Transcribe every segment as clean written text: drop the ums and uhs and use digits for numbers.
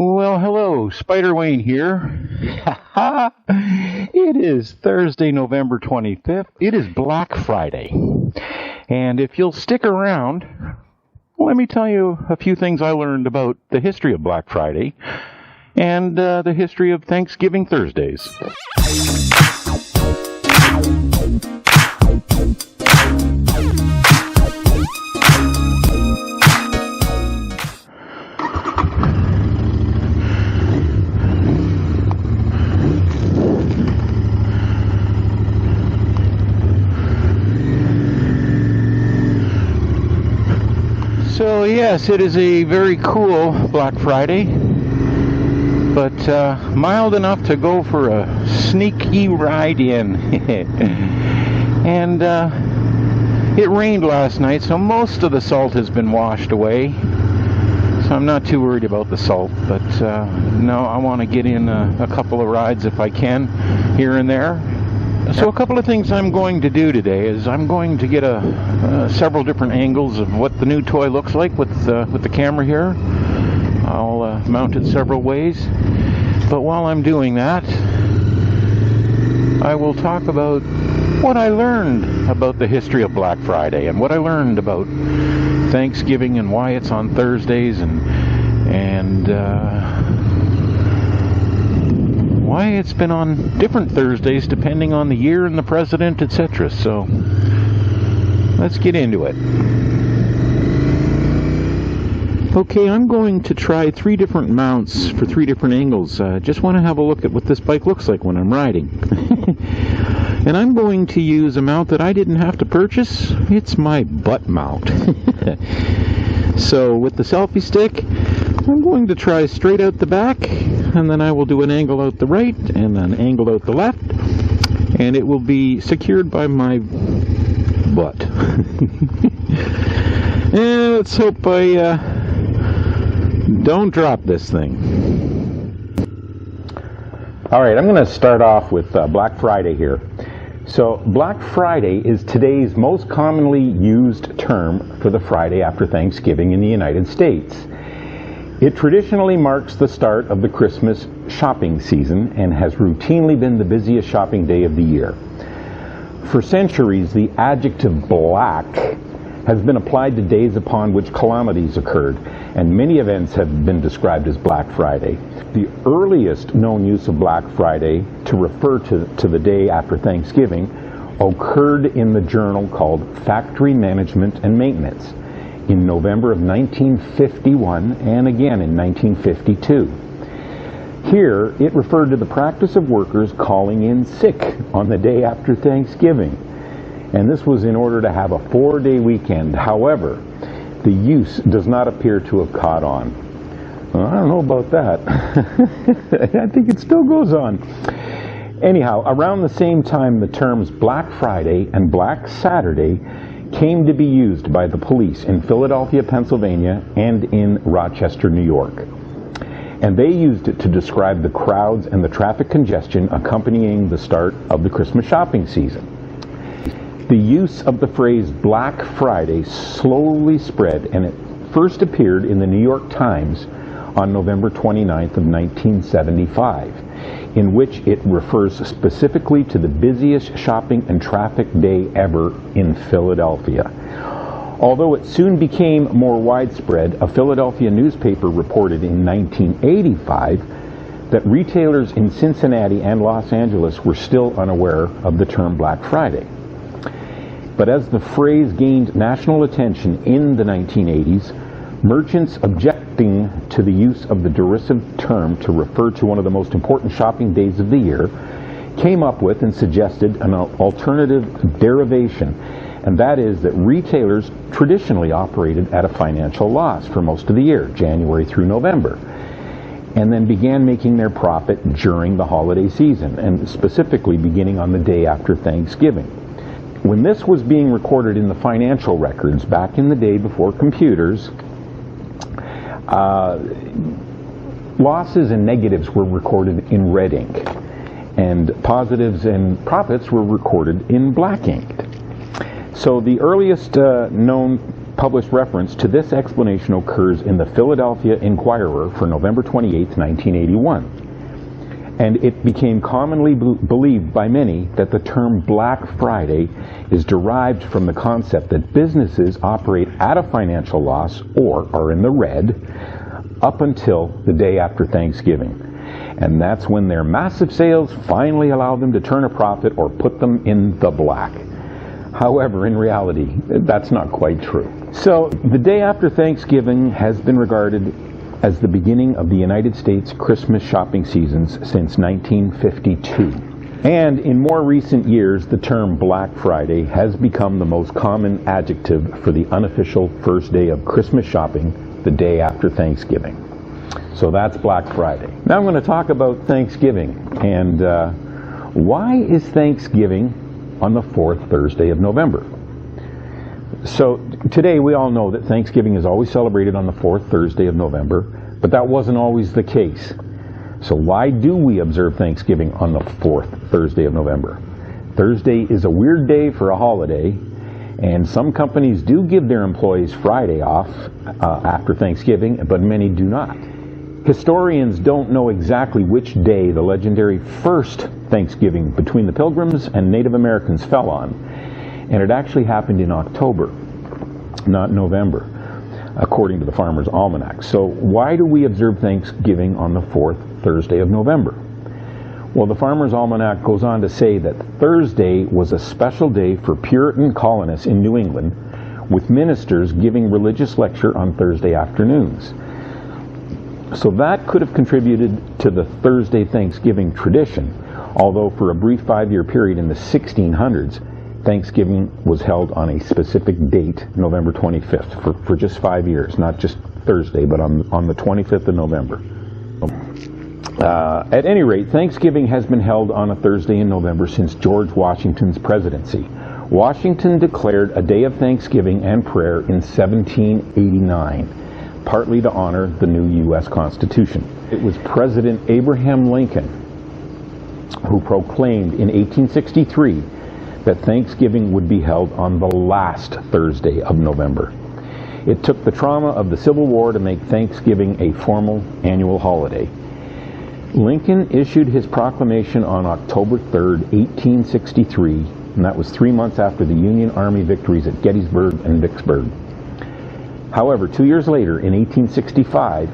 Well, hello, Spider Wayne here. It is Thursday, November 25th. It is Black Friday. And if you'll stick around, let me tell you a few things I learned about the history of Black Friday and the history of Thanksgiving Thursdays. So yes, it is a very cool Black Friday, but mild enough to go for a sneaky ride in. And it rained last night, so most of the salt has been washed away. So I'm not too worried about the salt, but no, I want to get in a couple of rides if I can, here and there. So a couple of things I'm going to do today is I'm going to get several different angles of what the new toy looks like with the camera here. I'll mount it several ways. But while I'm doing that, I will talk about what I learned about the history of Black Friday and what I learned about Thanksgiving and why it's on Thursdays and why it's been on different Thursdays depending on the year and the president, etc. So let's get into it. Okay, I'm going to try 3 different mounts for 3 different angles. Just want to have a look at what this bike looks like when I'm riding. And I'm going to use a mount that I didn't have to purchase. It's my butt mount. So with the selfie stick, I'm going to try straight out the back, and then I will do an angle out the right and then angle out the left, and it will be secured by my butt. And let's hope I don't drop this thing. Alright, I'm going to start off with Black Friday here. So Black Friday is today's most commonly used term for the Friday after Thanksgiving in the United States. It traditionally marks the start of the Christmas shopping season and has routinely been the busiest shopping day of the year. For centuries, the adjective black has been applied to days upon which calamities occurred, and many events have been described as Black Friday. The earliest known use of Black Friday to refer to the day after Thanksgiving occurred in the journal called Factory Management and Maintenance in November of 1951 and again in 1952. Here, it referred to the practice of workers calling in sick on the day after Thanksgiving. And this was in order to have a 4-day weekend. However, the use does not appear to have caught on. Well, I don't know about that. I think it still goes on. Anyhow, around the same time, the terms Black Friday and Black Saturday came to be used by the police in Philadelphia, Pennsylvania, and in Rochester, New York. And they used it to describe the crowds and the traffic congestion accompanying the start of the Christmas shopping season. The use of the phrase Black Friday slowly spread, and it first appeared in the New York Times on November 29th of 1975, in which it refers specifically to the busiest shopping and traffic day ever in Philadelphia. Although it soon became more widespread, a Philadelphia newspaper reported in 1985 that retailers in Cincinnati and Los Angeles were still unaware of the term Black Friday. But as the phrase gained national attention in the 1980s, merchants objecting to the use of the derisive term to refer to one of the most important shopping days of the year came up with and suggested an alternative derivation, and that is that retailers traditionally operated at a financial loss for most of the year, January through November, and then began making their profit during the holiday season, and specifically beginning on the day after Thanksgiving. When this was being recorded in the financial records back in the day before computers, losses and negatives were recorded in red ink, and positives and profits were recorded in black ink. So the earliest known published reference to this explanation occurs in the Philadelphia Inquirer for November 28, 1981. And it became commonly believed by many that the term Black Friday is derived from the concept that businesses operate at a financial loss or are in the red up until the day after Thanksgiving. And that's when their massive sales finally allow them to turn a profit or put them in the black. However, in reality, that's not quite true. So, the day after Thanksgiving has been regarded as the beginning of the United States Christmas shopping seasons since 1952. And in more recent years, the term Black Friday has become the most common adjective for the unofficial first day of Christmas shopping, the day after Thanksgiving. So that's Black Friday. Now I'm going to talk about Thanksgiving. And why is Thanksgiving on the fourth Thursday of November? So today we all know that Thanksgiving is always celebrated on the fourth Thursday of November, but that wasn't always the case. So why do we observe Thanksgiving on the fourth Thursday of November? Thursday is a weird day for a holiday, and some companies do give their employees Friday off after Thanksgiving, but many do not. Historians don't know exactly which day the legendary first Thanksgiving between the Pilgrims and Native Americans fell on, and it actually happened in October, not November, according to the Farmer's Almanac. So why do we observe Thanksgiving on the fourth Thursday of November? Well, the Farmer's Almanac goes on to say that Thursday was a special day for Puritan colonists in New England, with ministers giving religious lecture on Thursday afternoons. So that could have contributed to the Thursday Thanksgiving tradition, although for a brief 5-year period in the 1600s, Thanksgiving was held on a specific date, November 25th, for just 5 years, not just Thursday, but on the 25th of November. At any rate, Thanksgiving has been held on a Thursday in November since George Washington's presidency. Washington declared a day of Thanksgiving and prayer in 1789. Partly to honor the new U.S. Constitution. It was President Abraham Lincoln who proclaimed in 1863 that Thanksgiving would be held on the last Thursday of November. It took the trauma of the Civil War to make Thanksgiving a formal annual holiday. Lincoln issued his proclamation on October 3rd, 1863, and that was 3 months after the Union Army victories at Gettysburg and Vicksburg. However, 2 years later, in 1865,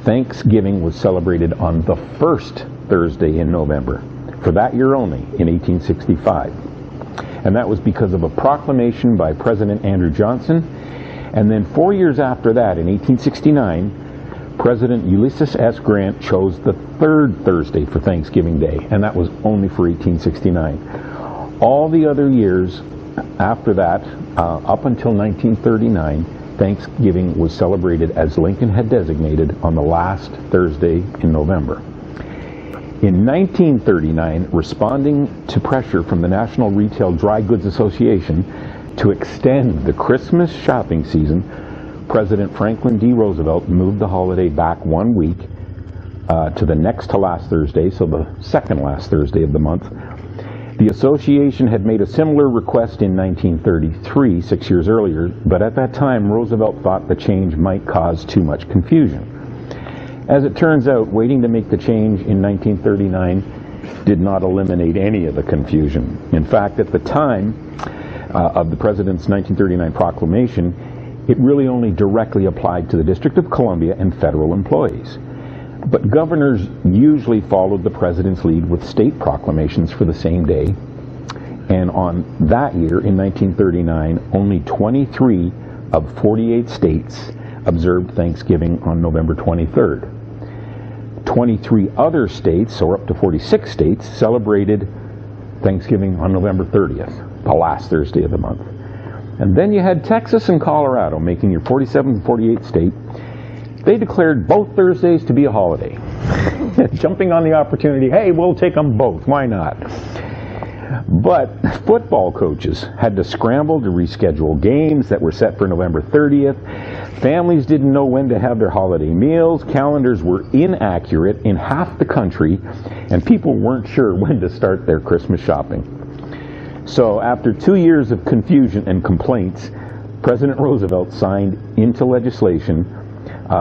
Thanksgiving was celebrated on the first Thursday in November, for that year only, in 1865. And that was because of a proclamation by President Andrew Johnson, and then 4 years after that, in 1869, President Ulysses S. Grant chose the third Thursday for Thanksgiving Day, and that was only for 1869. All the other years after that, up until 1939, Thanksgiving was celebrated as Lincoln had designated on the last Thursday in November. In 1939, responding to pressure from the National Retail Dry Goods Association to extend the Christmas shopping season, President Franklin D. Roosevelt moved the holiday back 1 week to the next to last Thursday, so the second last Thursday of the month. The association had made a similar request in 1933, 6 years earlier, but at that time Roosevelt thought the change might cause too much confusion. As it turns out, waiting to make the change in 1939 did not eliminate any of the confusion. In fact, at the time of the President's 1939 proclamation, it really only directly applied to the District of Columbia and federal employees. But governors usually followed the President's lead with state proclamations for the same day. And on that year, in 1939, only 23 of 48 states observed Thanksgiving on November 23rd. 23 other states, or up to 46 states, celebrated Thanksgiving on November 30th, the last Thursday of the month. And then you had Texas and Colorado, making your 47th and 48th state. They declared both Thursdays to be a holiday. Jumping on the opportunity, hey, we'll take them both, why not? But football coaches had to scramble to reschedule games that were set for November 30th. Families didn't know when to have their holiday meals. Calendars were inaccurate in half the country, and people weren't sure when to start their Christmas shopping. So after 2 years of confusion and complaints, President Roosevelt signed into legislation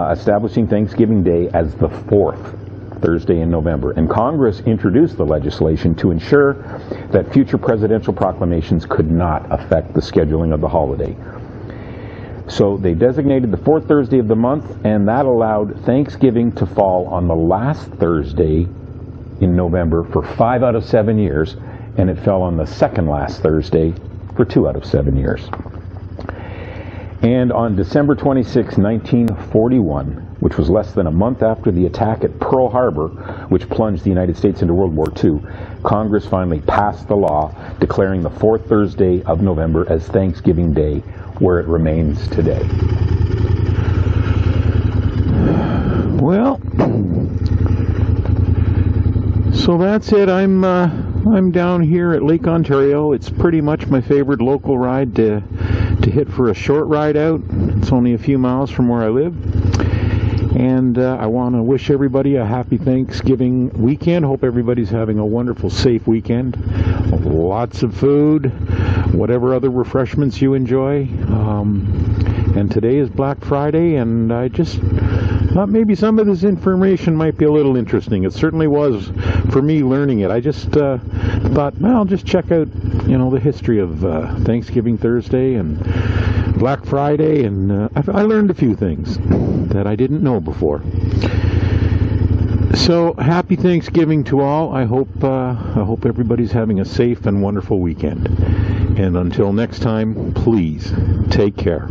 establishing Thanksgiving Day as the 4th Thursday in November, and Congress introduced the legislation to ensure that future presidential proclamations could not affect the scheduling of the holiday. So they designated the 4th Thursday of the month, and that allowed Thanksgiving to fall on the last Thursday in November for 5 out of 7 years, and it fell on the second last Thursday for 2 out of 7 years. And on December 26, 1941, which was less than a month after the attack at Pearl Harbor, which plunged the United States into World War II, Congress finally passed the law declaring the 4th Thursday of November as Thanksgiving Day, where it remains today. Well, so that's it. I'm down here at Lake Ontario. It's pretty much my favorite local ride to hit for a short ride out. It's only a few miles from where I live. And I want to wish everybody a happy Thanksgiving weekend. Hope everybody's having a wonderful, safe weekend. Lots of food, whatever other refreshments you enjoy. And today is Black Friday, and I just thought maybe some of this information might be a little interesting. It certainly was for me learning it. I just thought, well, I'll just check out, the history of Thanksgiving Thursday and Black Friday, and I learned a few things that I didn't know before. So happy Thanksgiving to all. I hope everybody's having a safe and wonderful weekend. And until next time, please take care.